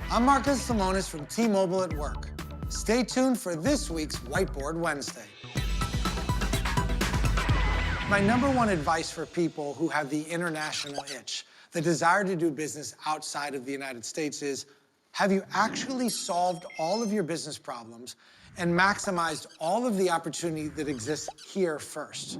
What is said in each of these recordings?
I'm Marcus Simonis from T-Mobile at Work. Stay tuned for this week's Whiteboard Wednesday. My number one advice for people who have the international itch, the desire to do business outside of the United States is, have you actually solved all of your business problems and maximized all of the opportunity that exists here first?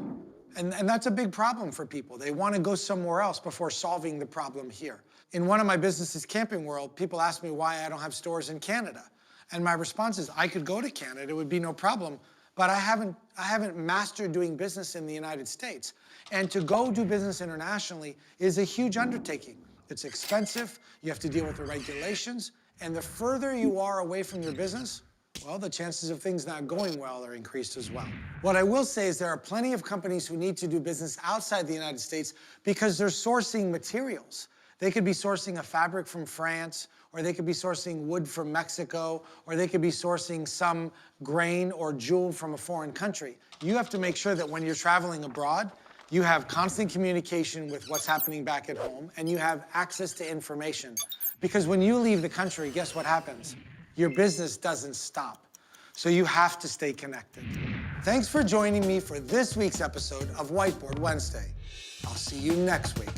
And that's a big problem for people. They want to go somewhere else before solving the problem here. In one of my businesses, Camping World, people ask me why I don't have stores in Canada. And my response is, I could go to Canada, it would be no problem, but I haven't mastered doing business in the United States. And to go do business internationally is a huge undertaking. It's expensive, you have to deal with the regulations, and the further you are away from your business, well, the chances of things not going well are increased as well. What I will say is there are plenty of companies who need to do business outside the United States because they're sourcing materials. They could be sourcing a fabric from France, or they could be sourcing wood from Mexico, or they could be sourcing some grain or jewel from a foreign country. You have to make sure that when you're traveling abroad, you have constant communication with what's happening back at home, and you have access to information. Because when you leave the country, guess what happens? Your business doesn't stop. So you have to stay connected. Thanks for joining me for this week's episode of Whiteboard Wednesday. I'll see you next week.